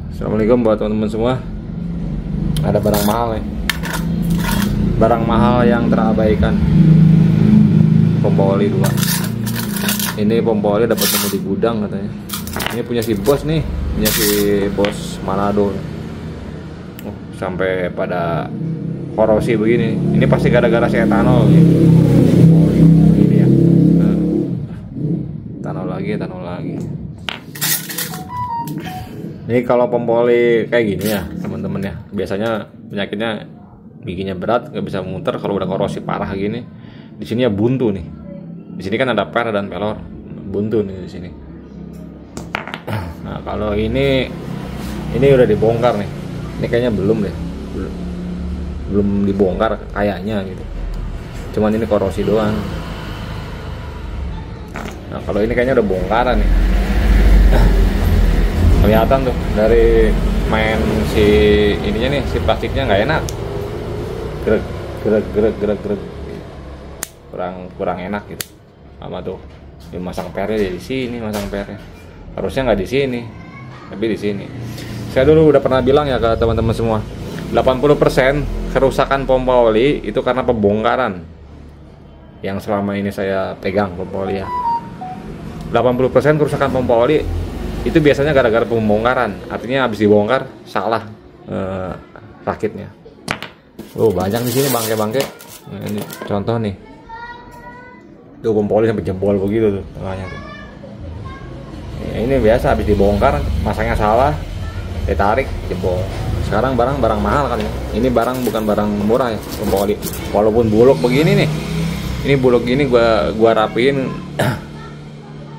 Assalamualaikum buat teman-teman semua. Ada barang mahal nih. Barang mahal yang terabaikan. Pompa oli 2. Ini pompa oli dapat temu di gudang katanya. Ini punya si bos nih, punya si bos Manado. Sampai pada korosi begini. Ini pasti gara-gara si etanol gitu. Ini ya. Etanol lagi. Ini kalau pompa oli kayak gini ya teman-teman ya, biasanya penyakitnya giginya berat, nggak bisa muter. Kalau udah korosi parah gini, di sini ya buntu nih. Di sini kan ada per dan pelor, buntu nih di sini. Nah kalau ini udah dibongkar nih. Ini kayaknya belum deh, belum dibongkar kayaknya gitu. Cuman ini korosi doang. Nah kalau ini kayaknya udah bongkaran nih. Kelihatan tuh dari main si ininya nih, si plastiknya nggak enak, gerak kurang enak gitu. Sama tuh dimasang pernya di sini, masang pernya harusnya nggak di sini tapi di sini. Saya dulu udah pernah bilang ya ke teman-teman semua, 80% kerusakan pompa oli itu karena pembongkaran. Yang selama ini saya pegang pompa oli ya, 80% kerusakan pompa oli itu biasanya gara-gara pembongkaran. Artinya habis dibongkar salah rakitnya. Banyak di sini bangke-bangke. Nah, ini contoh nih. Tuh pompa oli sampai jebol begitu tuh tengahnya tuh. Ini biasa habis dibongkar, masangnya salah, ditarik jebol. Sekarang barang mahal kan ya. Ini barang bukan barang murah ya, pompa oli. Walaupun buluk begini nih. Ini buluk gini gua rapiin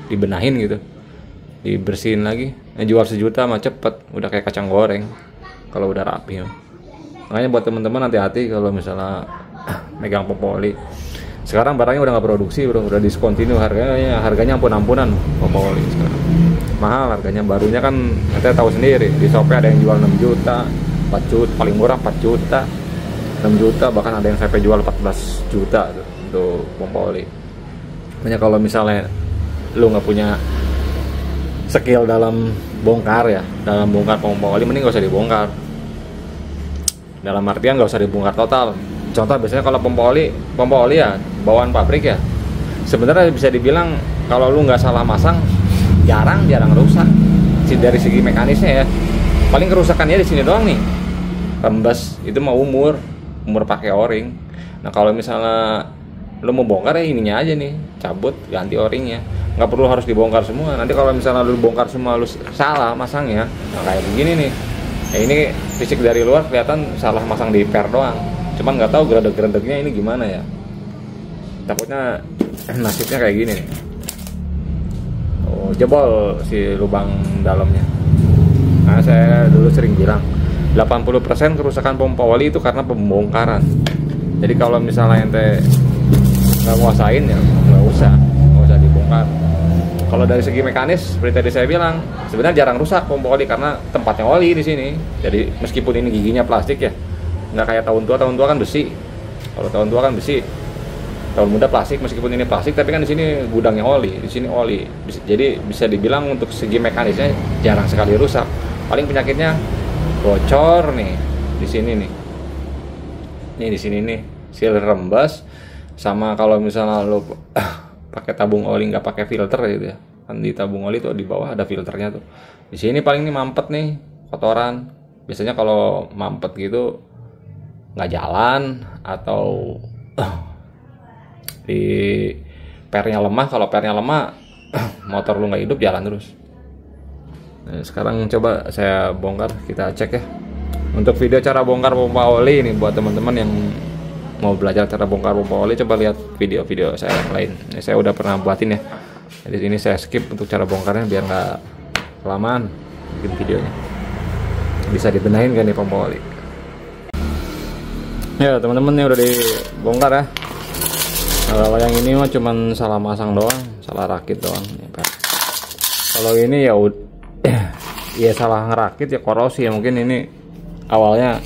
dibenahin gitu. Dibersihin lagi, jual 1 juta mah cepet, udah kayak kacang goreng kalau udah rapi. Makanya buat teman-teman hati-hati kalau misalnya megang pompa oli. Sekarang barangnya udah nggak produksi, bro, udah diskontinu, harganya ampun-ampunan pompa oli sekarang. Mahal harganya. Barunya kan kita tahu sendiri, di Shopee ada yang jual 6 juta, 4 juta, paling murah 4 juta, 6 juta, bahkan ada yang sampai jual 14 juta tuh untuk pompa oli. Makanya kalau misalnya lu nggak punya skill dalam bongkar ya, dalam bongkar pompa oli, mending gak usah dibongkar. Dalam artian gak usah dibongkar total. Contoh biasanya kalau pompa oli ya bawaan pabrik ya, sebenarnya bisa dibilang kalau lu nggak salah masang jarang rusak. Dari segi mekanisnya ya, paling kerusakannya di sini doang nih, rembes. Itu mah umur pakai o-ring. Nah kalau misalnya lu mau bongkar ya ininya aja nih, cabut ganti o-ringnya. Nggak perlu harus dibongkar semua. Nanti kalau misalnya lu bongkar semua, lu salah masangnya, nah kayak begini nih. Nah, ini fisik dari luar kelihatan salah masang di per doang. Cuman nggak tahu geredek-geredeknya ini gimana ya. Takutnya nasibnya kayak gini nih. Jebol si lubang dalamnya. Nah saya dulu sering bilang 80% kerusakan pompa oli itu karena pembongkaran. Jadi kalau misalnya ente nggak nguasain ya nggak usah dibongkar. Kalau dari segi mekanis, seperti tadi saya bilang, sebenarnya jarang rusak pompa oli karena tempatnya oli di sini. Jadi meskipun ini giginya plastik ya, nggak kayak tahun tua kan besi. Kalau tahun tua kan besi, tahun muda plastik. Meskipun ini plastik, tapi kan di sini gudangnya oli, di sini oli. Jadi bisa dibilang untuk segi mekanisnya jarang sekali rusak. Paling penyakitnya bocor nih di sini nih. Nih di sini nih, seal rembes. Sama kalau misalnya lo pakai tabung oli nggak pakai filter gitu ya, kan di tabung oli tuh di bawah ada filternya tuh. Di sini paling nih mampet nih, kotoran. Biasanya kalau mampet gitu nggak jalan atau di pernya lemah. Kalau pernya lemah motor lu nggak hidup, jalan terus. Nah, sekarang coba saya bongkar, kita cek ya. Untuk video cara bongkar pompa oli ini buat teman-teman yang mau belajar cara bongkar pompa oli, coba lihat video-video saya yang lain. Ini saya udah pernah buatin ya. Jadi ini saya skip untuk cara bongkarnya biar nggak kelamaan bikin videonya. Bisa dibenahin kan nih pompa oli. Ya teman-teman, ini udah dibongkar ya. Kalau yang ini mah cuman salah masang doang, salah rakit doang. Kalau ini ya ya salah ngerakit ya, korosi ya. Mungkin ini awalnya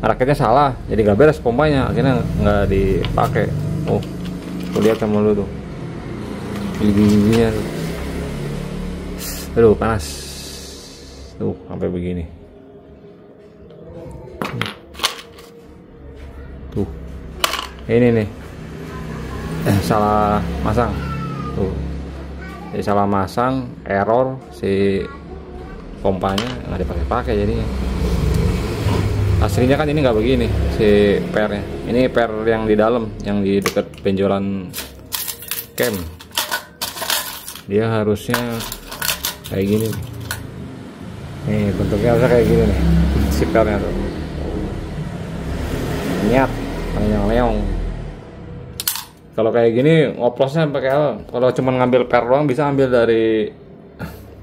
rakitnya salah, jadi gak beres pompanya, akhirnya nggak dipakai. Tuh lihat sama lu tuh giginya tuh. Aduh panas tuh sampai begini. ini nih salah masang tuh, jadi salah masang, error si pompanya nggak dipakai-pakai jadinya. Aslinya kan ini nggak begini si pernya, ini per yang di dalam, yang di dekat benjolan cam, dia harusnya kayak gini nih, bentuknya harusnya kayak gini nih si pernya tuh, nyat leong-leong. Kalau kayak gini ngoplosnya pakai apa? Kalau cuma ngambil per doang bisa ambil dari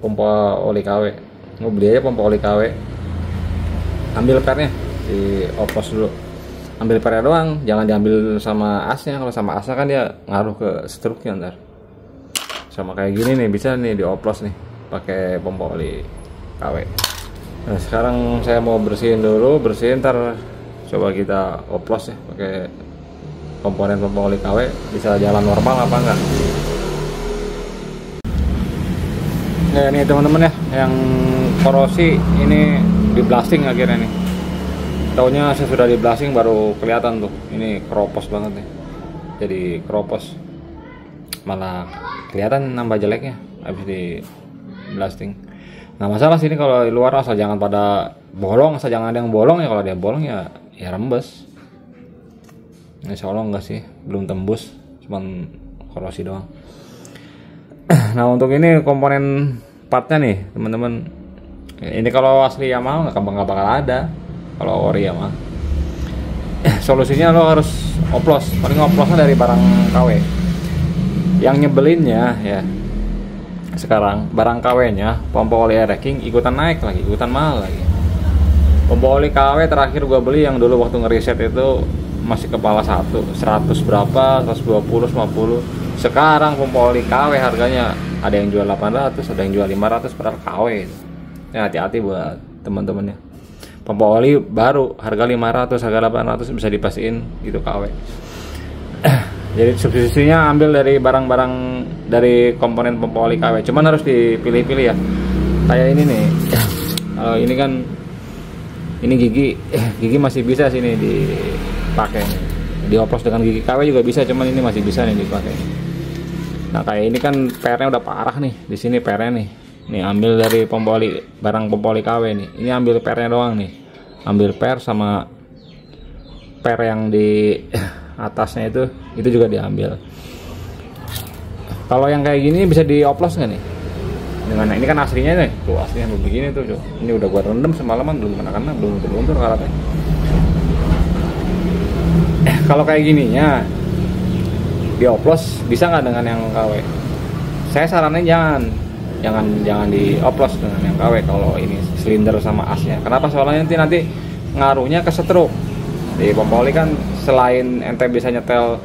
pompa oli KW. Mau beli aja pompa oli KW, ambil pernya di oplos dulu, ambil pernya doang, jangan diambil sama asnya. Kalau sama asnya kan dia ngaruh ke struknya ntar. Sama kayak gini nih bisa nih di oplos nih pakai pompa oli KW. Nah sekarang saya mau bersihin dulu, ntar coba kita oplos ya pakai komponen pompa oli KW, bisa jalan normal apa enggak. Ya ini teman-teman ya, yang korosi ini di blasting akhirnya nih. Taunya saya sudah di blasting baru kelihatan tuh, ini keropos banget nih. Jadi keropos, malah kelihatan nambah jeleknya habis di blasting. Nah masalah sini kalau di luar asal jangan pada bolong, asal jangan ada yang bolong ya. Kalau ada yang bolong ya rembes. Insya Allah enggak sih, belum tembus, cuman korosi doang. Nah untuk ini komponen partnya nih teman-teman, ini kalau asli Yamaha nggak bakal ada, kalau ori Yamaha. Solusinya lo harus oplos, paling oplosnya dari barang KW. Yang nyebelinnya ya sekarang barang KW-nya pompa oli air racking ikutan naik lagi, ikutan mahal lagi. Pompa oli KW terakhir gua beli yang dulu waktu ngeriset itu masih kepala 100 berapa, 120, 50. Sekarang pompa oli KW harganya ada yang jual 800, ada yang jual 500 per KW. Ya hati-hati buat teman-temannya. Pompa oli baru harga 500, harga 800 bisa dipastiin gitu KW. Jadi substitusinya ambil dari barang-barang dari komponen pompa oli KW. Cuman harus dipilih-pilih ya. Kayak ini nih. Kalau ini kan ini gigi masih bisa sini dipakai. Dioplos dengan gigi KW juga bisa, cuman ini masih bisa nih dipakai. Nah kayak ini kan pernya udah parah nih, di sini pernya nih. Nih ambil dari pompa oli, barang pompa oli KW nih. Ini ambil pernya doang nih. Ambil per sama per yang di atasnya itu juga diambil. Kalau yang kayak gini bisa dioplos nggak nih? Dengan ini kan aslinya nih, tuh aslinya begini tuh. Ini udah gua rendam semalaman belum kena, belum luntur karatnya. Kalau kayak gininya dioplos bisa nggak dengan yang KW? Saya saranin jangan dioplos dengan yang KW kalau ini silinder sama asnya. Kenapa? Soalnya nanti ngaruhnya ke setruk. Di pompa oli kan selain ente bisa nyetel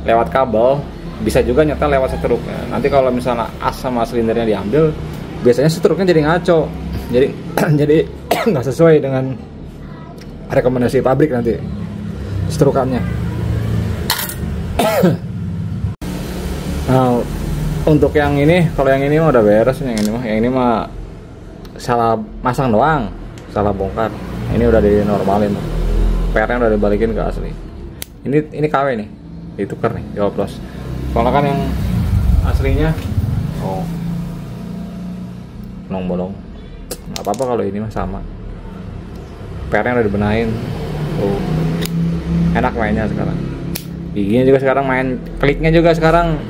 lewat kabel, bisa juga nyetel lewat setruk. Nanti kalau misalnya as sama silindernya diambil, biasanya setruknya jadi ngaco. Jadi nggak sesuai dengan rekomendasi pabrik nanti setrukannya. Nah, untuk yang ini, kalau yang ini mah udah beres. Yang ini mah salah masang doang, salah bongkar. Ini udah dinormalin, pernya udah dibalikin ke asli. Ini KW nih, ditukar nih, dioplos. Kalau kan yang aslinya, bolong-bolong. Nggak apa-apa kalau ini mah sama. Pernya udah dibenahin, enak mainnya sekarang. Giginya juga sekarang main, kliknya juga sekarang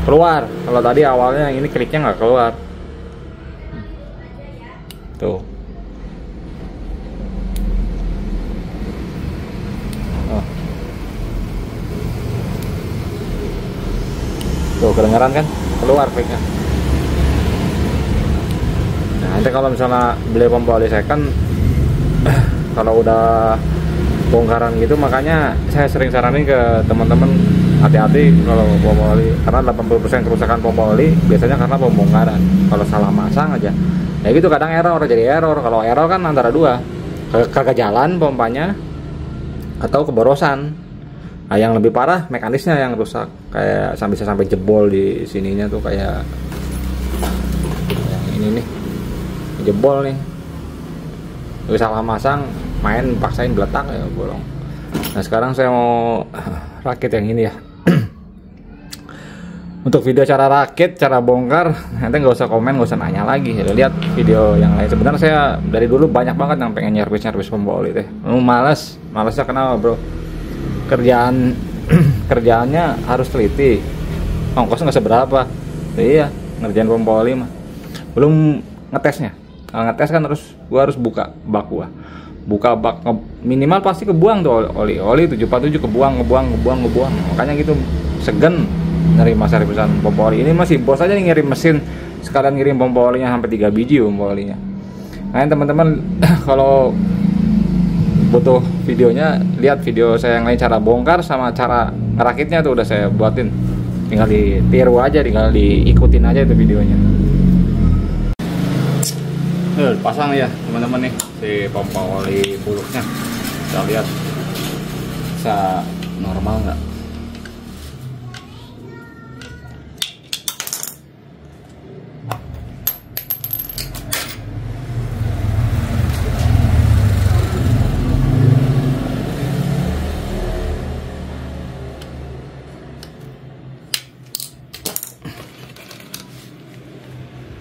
keluar. Kalau tadi awalnya yang ini kliknya nggak keluar. Tuh. Tuh kedengeran kan? Keluar kliknya. Nah, nanti kalau misalnya beli pompa oli second, kalau udah bongkaran gitu, makanya saya sering saranin ke teman-teman hati-hati kalau pompa oli, karena 80% kerusakan pompa oli biasanya karena pembongkaran. Kalau salah masang aja ya gitu, kadang jadi error. Kalau error kan antara dua, kagak jalan pompanya atau keborosan. Nah yang lebih parah mekanisnya yang rusak, kayak bisa sampai jebol di sininya tuh, kayak yang ini nih jebol nih. Salah masang, main paksain geletak ya bolong. Nah sekarang saya mau rakit yang ini ya. Untuk video cara rakit, cara bongkar, nanti nggak usah komen, nggak usah nanya lagi. Lihat video yang lain. Sebenarnya saya dari dulu banyak banget yang pengen nyervis pompa oli teh. Malesnya kenapa bro? Kerjaannya harus teliti. Ongkosnya nggak seberapa. Iya, ngerjain pompa oli mah. Belum ngetesnya. Kalau ngetes kan gua harus buka bak buka bak, minimal pasti kebuang tuh oli 747 kebuang. Makanya gitu segen nerima servisan pompa oli. Ini masih bos aja nih ngirim mesin, sekalian ngirim pompa olinya sampai 3 biji pompa olinya. Nah teman-teman kalau butuh videonya, lihat video saya yang lain cara bongkar sama cara ngerakitnya tuh udah saya buatin. Tinggal ditiru aja, tinggal diikutin aja itu videonya. Pasang ya teman-teman nih si pompa oli buluknya. Kita lihat bisa normal nggak.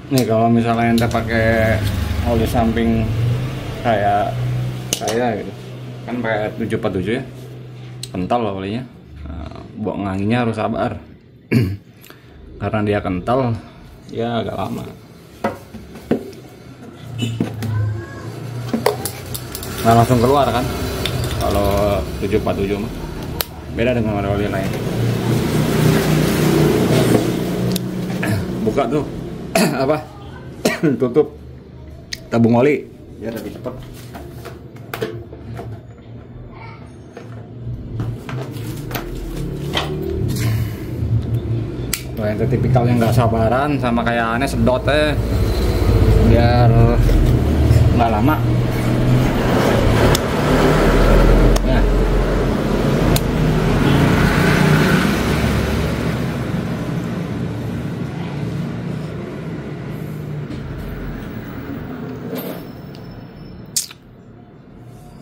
Nih kalau misalnya ente pakai oli samping kayak saya gitu kan, pakai 747 ya, kental loh olinya. Buang anginnya harus sabar. Karena dia kental ya agak lama. Nah langsung keluar kan kalau 747 mah. Beda dengan oli lain. Buka tuh apa tutup tabung oli biar lebih cepat. Tuh yang tipikal yang nggak sabaran sama kayak aneh sedot biar nggak lama.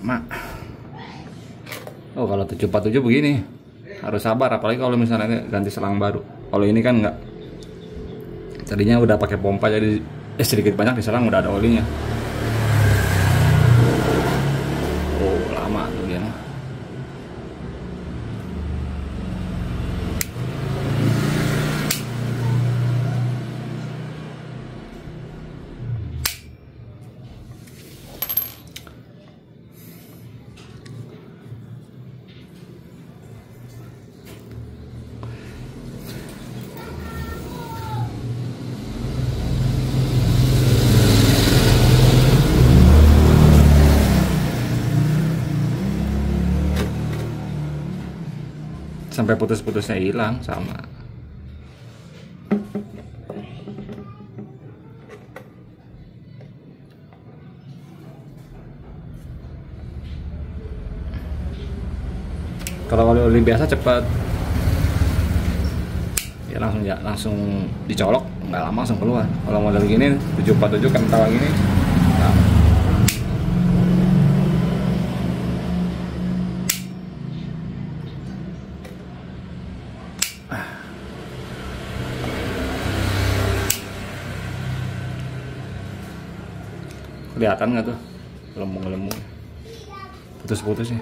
Nah. Oh kalau 747 begini harus sabar, apalagi kalau misalnya ganti selang baru. Kalau ini kan enggak, tadinya udah pakai pompa jadi sedikit banyak diselang udah ada olinya. Oh lama tuh dia. Sampai putus-putusnya hilang sama. Kalau oli biasa cepat ya, langsung dicolok, nggak lama langsung keluar. Kalau model gini 747 kental gini nah. Kelihatan nggak tuh gelembung-gelembung putus-putusnya.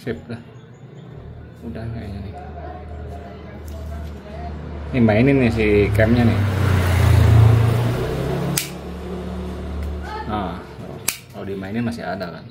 Sip dah. Udah kayaknya nih. Ini mainin nih si camnya nih. Nah, kalau dimainin masih ada kan.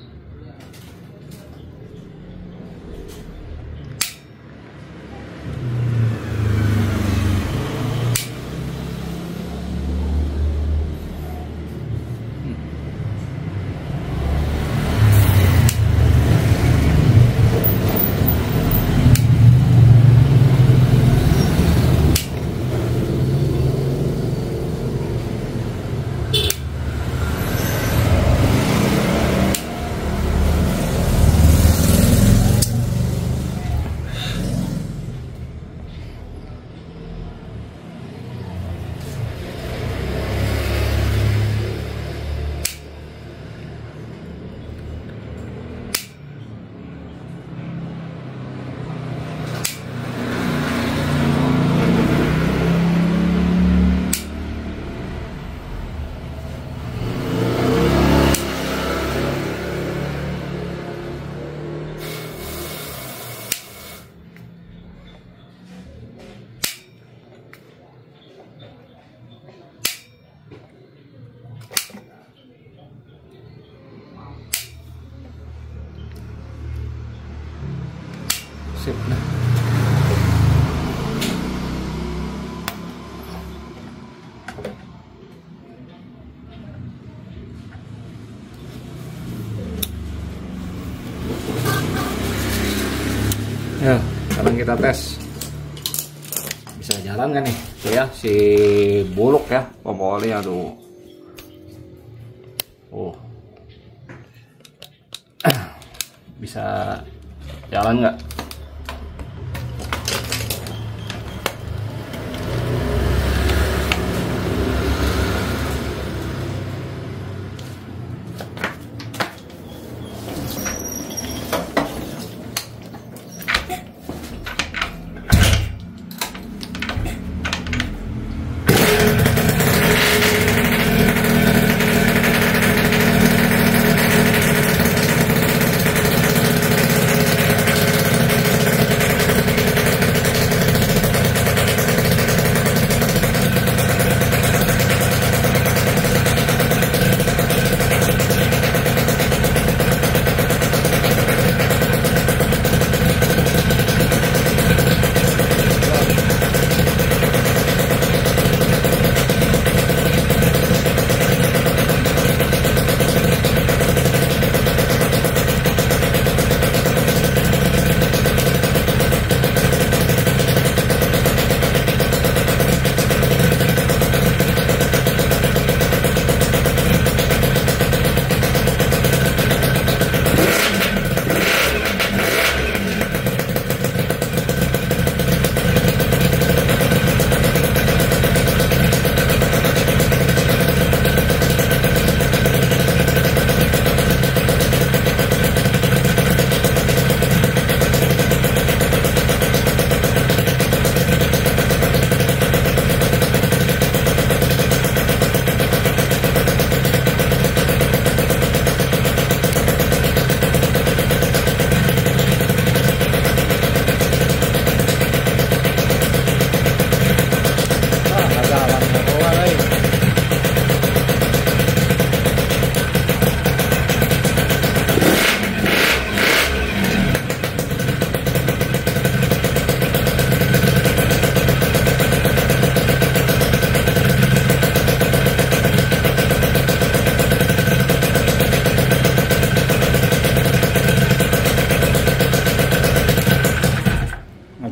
Sip. Nah. Ya, sekarang kita tes bisa jalan kan nih. Tuh ya, si buluk ya, popoli, aduh. Bisa jalan nggak?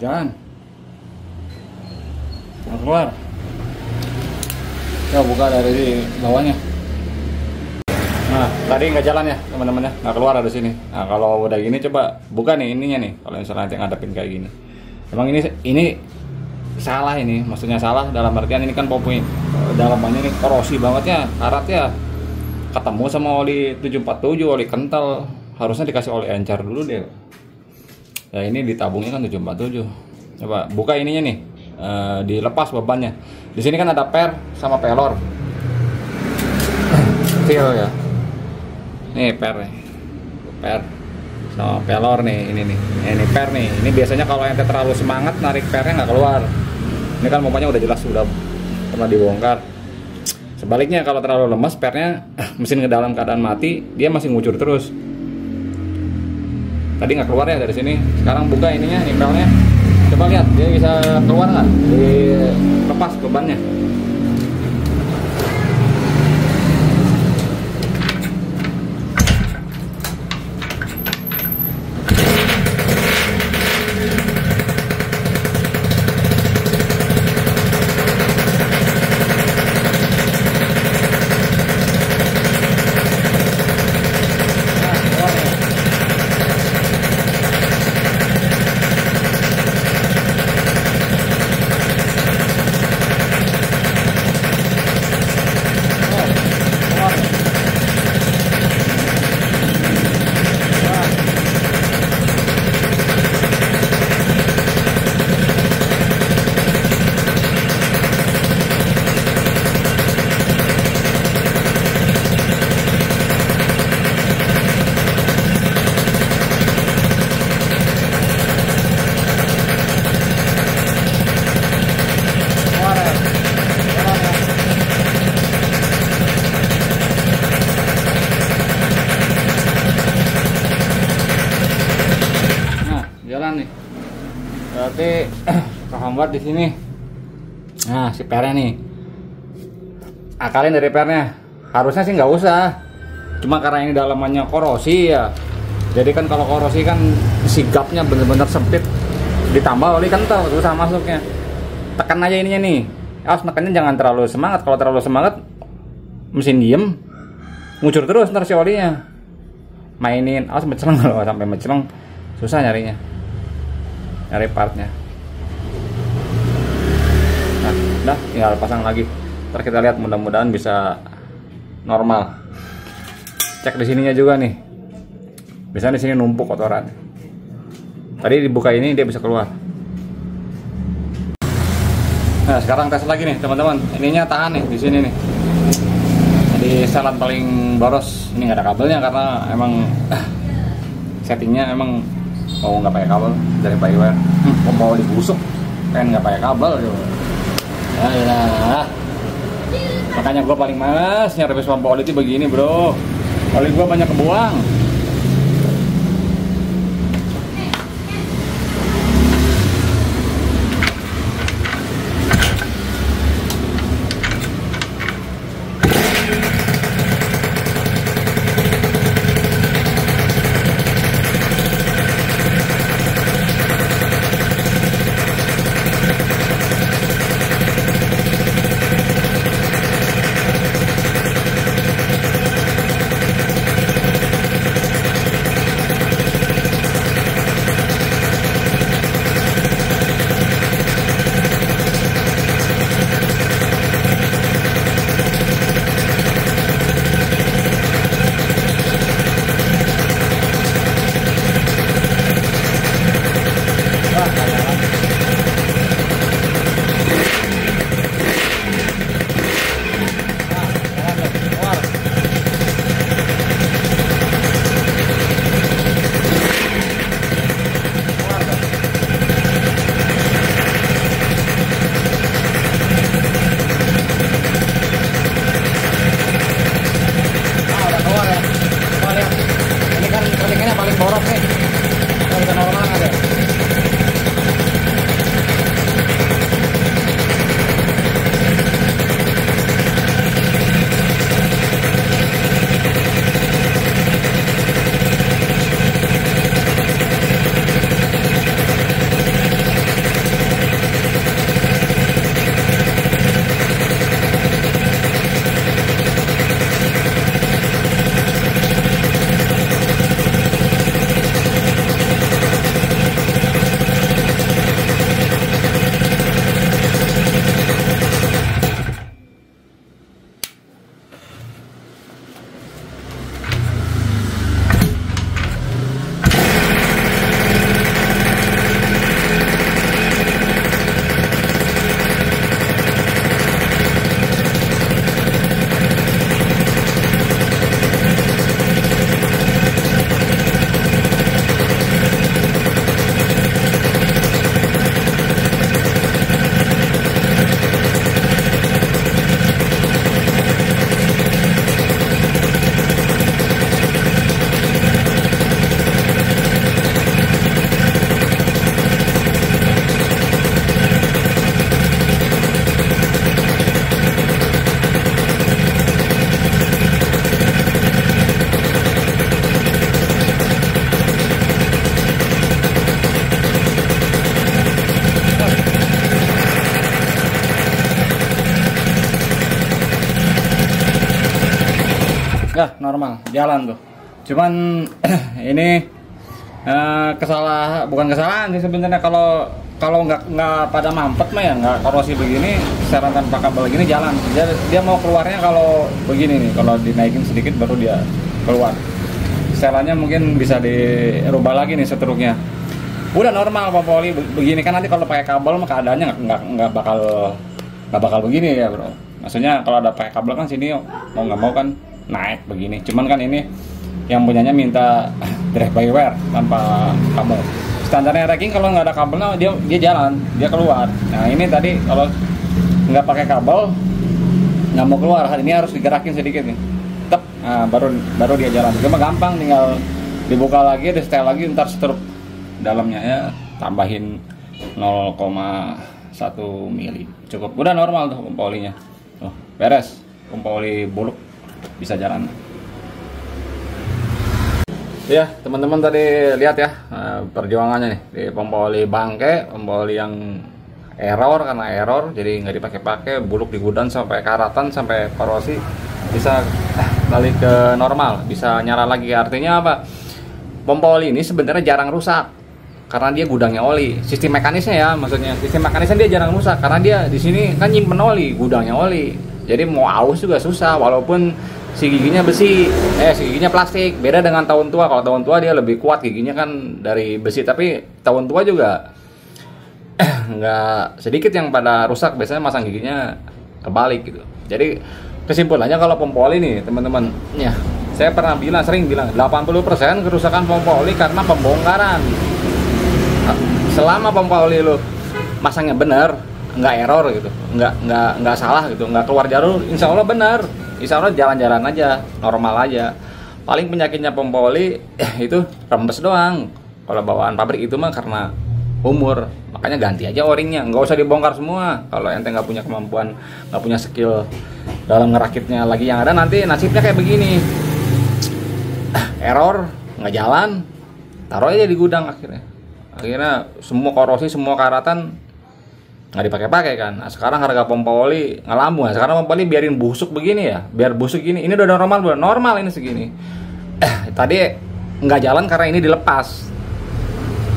Jalan nggak keluar. Coba buka dari bawahnya. Nah, tadi nggak jalan ya teman-teman ya, nggak keluar dari sini. Nah, kalau udah gini coba buka nih ininya nih. Kalau misalnya nanti ngadepin kayak gini, emang ini salah, ini maksudnya salah dalam artian ini kan pompa dalamannya ini korosi banget ya, karat ya, ketemu sama oli 747, oli kental, harusnya dikasih oli encer dulu deh. Ya ini ditabungnya kan 747. Coba buka ininya nih, dilepas bebannya. Di sini kan ada per sama pelor. Kecil ya. Nih per nih. Per sama pelor nih, ini nih. Ini per nih. Ini biasanya kalau ente terlalu semangat narik pernya nggak keluar. Ini kan pompanya udah jelas sudah pernah dibongkar. Sebaliknya kalau terlalu lemas pernya, mesin ke dalam keadaan mati, dia masih ngucur terus. Tadi nggak keluar ya dari sini. Sekarang buka ininya, nimbelnya. Coba lihat dia bisa keluar nggak? Dilepas bebannya. Jalan nih. Berarti kehambat di sini. Nah, si pernya nih. Akalin dari pernya. Harusnya sih nggak usah. Cuma karena ini dalamannya korosi ya. Jadi kan kalau korosi kan si gapnya bener-bener sempit. Ditambah oli kental susah masuknya. Tekan aja ininya nih. Awas nekannya jangan terlalu semangat. Kalau terlalu semangat mesin diem. Ngucur terus ntar si olinya. Mainin, awas menceleng, kalau sampai menceleng susah nyarinya. Nyari partnya. Nah, udah tinggal pasang lagi. Ntar kita lihat, mudah-mudahan bisa normal. Cek di sininya juga nih. Biasanya di sini numpuk kotoran. Tadi dibuka ini dia bisa keluar. Nah, sekarang tes lagi nih, teman-teman. Ininya tahan nih di sini nih. Di setelan paling boros. Ini nggak ada kabelnya karena emang settingnya emang mau nggak pakai kabel dari Bayware. Mau dibusuk pengen nggak pakai kabel gitu. Ayolah. Makanya gue paling males nyari pompa oli itu begini bro. Oli gue banyak kebuang. Ya normal jalan tuh, cuman ini bukan kesalahan sih sebenarnya. Kalau nggak pada mampet mah ya nggak korosi begini, setelan tanpa kabel gini jalan. Dia mau keluarnya kalau begini nih, kalau dinaikin sedikit baru dia keluar. Setelannya mungkin bisa dirubah lagi nih setruknya. Udah normal pompa oli begini kan, nanti kalau pakai kabel mah keadaannya nggak bakal begini ya bro. Maksudnya kalau ada pakai kabel kan sini mau nggak mau kan naik begini. Cuman kan ini yang punyanya minta direct Bayware tanpa kabel. Standarnya racking kalau nggak ada kabelnya dia jalan, dia keluar. Nah ini tadi kalau nggak pakai kabel nggak mau keluar, ini harus digerakin sedikit nih. Tep, nah, baru dia jalan. Cuma gampang, tinggal dibuka lagi, di setel lagi, ntar struk dalamnya ya tambahin 0,1 mili cukup, udah normal tuh pompa olinya. Beres, pompa oli buluk bisa jalan. Ya teman-teman, tadi lihat ya perjuangannya nih di pompa oli bangke, pompa oli yang error, karena error jadi nggak dipakai-pakai, buluk di gudang sampai karatan, sampai korosi, bisa balik ke normal, bisa nyala lagi. Artinya apa? Pompa oli ini sebenarnya jarang rusak karena dia gudangnya oli. Sistem mekanisnya ya, maksudnya sistem mekanisnya dia jarang rusak karena dia di sini kan nyimpen oli, gudangnya oli. Jadi mau aus juga susah, walaupun si giginya besi, si giginya plastik. Beda dengan tahun tua. Kalau tahun tua dia lebih kuat, giginya kan dari besi. Tapi tahun tua juga nggak sedikit yang pada rusak, biasanya masang giginya kebalik gitu. Jadi kesimpulannya kalau pompa oli nih teman-teman, ya saya pernah sering bilang 80% kerusakan pompa oli karena pembongkaran. Selama pompa oli lo masangnya benar, nggak error gitu, nggak salah gitu, nggak keluar jalur, insya Allah benar, insya Allah jalan-jalan aja, normal aja. Paling penyakitnya pompa oli itu rembes doang. Kalau bawaan pabrik itu mah karena umur, makanya ganti aja o-ringnya, nggak usah dibongkar semua. Kalau ente nggak punya kemampuan, nggak punya skill dalam ngerakitnya lagi, yang ada nanti nasibnya kayak begini, error, nggak jalan, taruh aja di gudang. Akhirnya semua korosi, semua karatan nggak dipakai-pakai kan. Nah, sekarang harga pompa oli ngelambung. Nah, sekarang pompa oli biarin busuk begini ya, biar busuk gini. Ini udah normal ini segini. Tadi nggak jalan karena ini dilepas.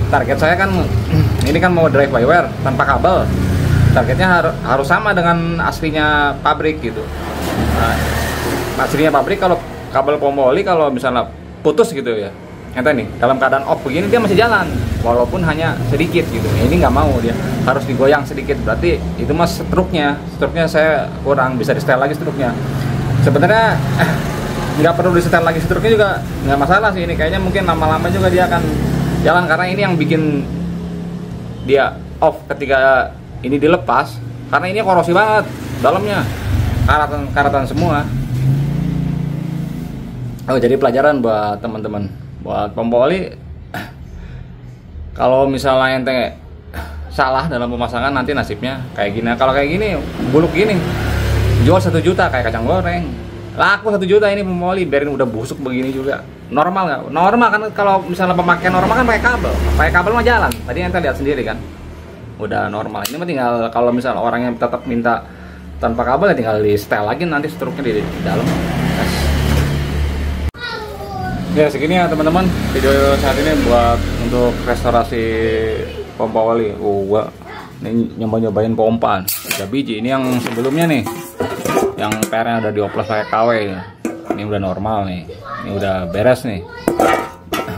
Target saya kan ini kan mau drive by wire tanpa kabel. Targetnya harus sama dengan aslinya pabrik gitu. Nah, aslinya pabrik kalau kabel pompa oli kalau misalnya putus gitu ya, ente nih dalam keadaan off begini dia masih jalan walaupun hanya sedikit gitu. Ini nggak mau, dia harus digoyang sedikit, berarti itu mas struknya saya kurang, bisa di setel lagi struknya. Sebenarnya nggak perlu di setel lagi struknya juga nggak masalah sih. Ini kayaknya mungkin lama-lama juga dia akan jalan karena ini yang bikin dia off ketika ini dilepas, karena ini korosi banget dalamnya, karatan semua. Jadi pelajaran buat teman-teman, buat pompa oli, kalau misalnya ente salah dalam pemasangan nanti nasibnya kayak gini. Kalau kayak gini, buluk gini, jual 1 juta kayak kacang goreng, laku 1 juta ini pompa oli. Biarin udah busuk begini juga normal nggak? Normal kan. Kalau misalnya pemakaian normal kan pakai kabel mah jalan. Tadi ente lihat sendiri kan, udah normal. Ini mah tinggal kalau misalnya orang yang tetap minta tanpa kabel ya tinggal di setel lagi nanti struknya di dalam. Ya segini ya teman-teman video saat ini buat untuk restorasi pompa oli. Gua ini nyobain pompa 3 biji. Ini yang sebelumnya nih, yang PR-nya udah dioplos pakai KW. Ini udah normal nih, ini udah beres nih.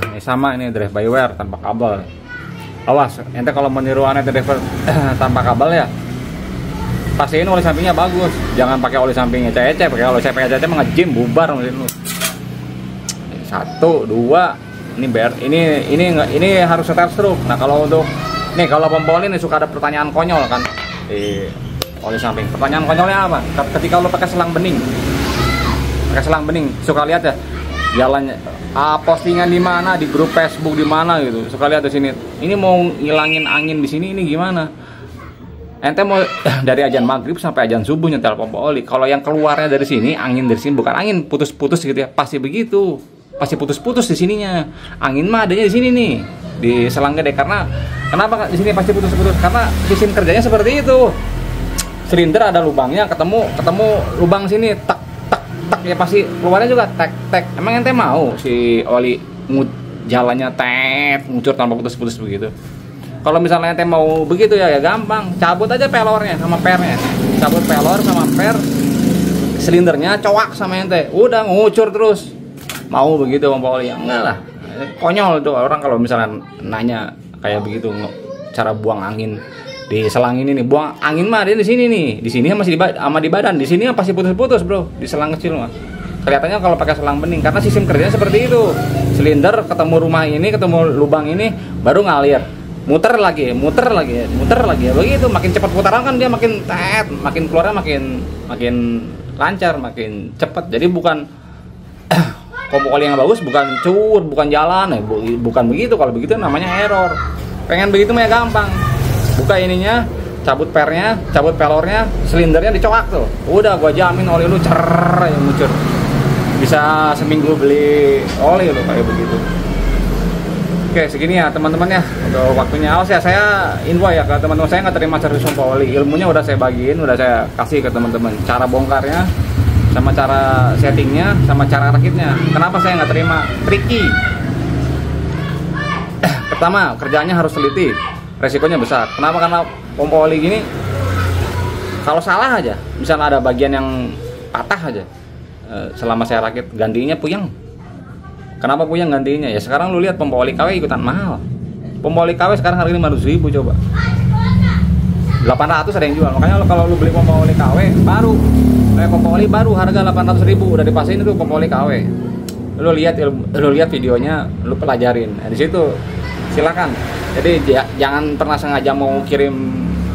Ini sama, ini drive by wire tanpa kabel. Awas ente kalau meniru aneh driver tanpa kabel ya, pastiin oli sampingnya bagus. Jangan pakai oli sampingnya ecek-ecek. Pakai oli sampingnya ecek-ecek mah nge-gym bubar mesin lu. 1, 2, ini harus setel stroke. Nah kalau untuk nih, kalau pompa oli nih suka ada pertanyaan konyol kan di oli samping. Pertanyaan konyolnya apa? Ketika lo pakai selang bening, suka lihat ya jalannya, postingan di mana, di grup Facebook di mana gitu, suka lihat di sini. Ini mau ngilangin angin di sini, ini gimana? Ente mau dari azan maghrib sampai azan subuh nyetel pompa oli. Kalau yang keluarnya dari sini, angin dari sini, bukan angin putus-putus gitu ya, pasti begitu. Pasti putus-putus di sininya. Angin mah adanya di sini nih, di selang gede. Karena kenapa di sini pasti putus-putus? Karena sistem kerjanya seperti itu. Silinder ada lubangnya, ketemu lubang sini, tak ya pasti keluarnya juga tek. Emang ente mau si oli jalannya ngucur tanpa putus-putus begitu? Kalau misalnya ente mau begitu ya gampang, cabut aja pelornya sama pernya. Cabut pelor sama per, silindernya coak sama ente, udah ngucur terus. Mau begitu pompa oli? Enggak lah, konyol tuh orang kalau misalnya nanya kayak begitu cara buang angin di selang ini nih. Buang angin mah ada di sini nih, di sini masih sama di badan, di sini pasti putus-putus bro, di selang kecil mah kelihatannya kalau pakai selang bening, karena sistem kerjanya seperti itu. Silinder ketemu rumah ini, ketemu lubang ini, baru ngalir, muter lagi ya begitu. Makin cepat putaran kan dia makin makin keluarnya makin lancar, makin cepat. Jadi bukan pompa oli yang bagus bukan jalan ya, bukan begitu. Kalau begitu namanya error. Pengen begitu mah ya gampang, buka ininya, cabut pernya, cabut pelornya, silindernya dicoak tuh. Udah gua jamin oli lu cer yang ngucur. Bisa seminggu beli oli lu kayak begitu. Oke, segini ya teman-teman ya untuk waktunya. Awas ya, saya info ya ke teman-teman, saya nggak terima servis pompa oli. Ilmunya udah saya bagiin, udah saya kasih ke teman-teman. Cara bongkarnya, sama cara settingnya, sama cara rakitnya. Kenapa saya nggak terima? Tricky. Pertama, kerjanya harus teliti, resikonya besar. Kenapa? Karena pompa oli gini, kalau salah aja, misalnya ada bagian yang patah aja, selama saya rakit, gantinya puyeng. Kenapa puyeng gantinya? Ya sekarang lu lihat pompa oli KW ikutan mahal. Pompa oli KW sekarang harganya 500.000 coba. 800 ada yang jual. Makanya kalau lu beli pompa oli KW baru, kayak pompa oli baru harga 800.000 udah dipastiin itu pompa oli KW. Lu lihat videonya, lu pelajarin. Nah, di situ silakan. Jadi jangan pernah sengaja mau kirim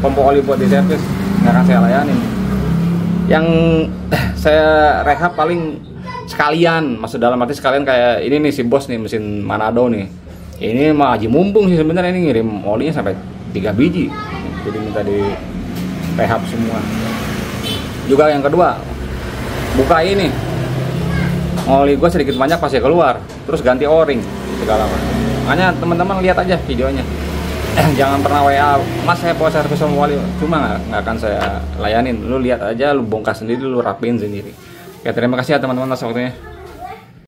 pompa oli buat di servis, nggak akan saya layanin. Yang saya rehab paling sekalian, maksud dalam arti sekalian kayak ini nih si bos nih mesin Manado nih. Ini mah haji mumpung sih sebenarnya, ini ngirim olinya sampai 3 biji. Jadi minta di rehab semua. Juga yang kedua, buka ini. Oli gue sedikit banyak pasti keluar, terus ganti o-ring segala macam. Makanya teman-teman lihat aja videonya. Jangan pernah WA, Mas saya bawa servis sama oli, cuma nggak akan saya layanin. Lu lihat aja, lu bongkar sendiri, lu rapiin sendiri. Ya terima kasih ya teman-teman atas waktunya.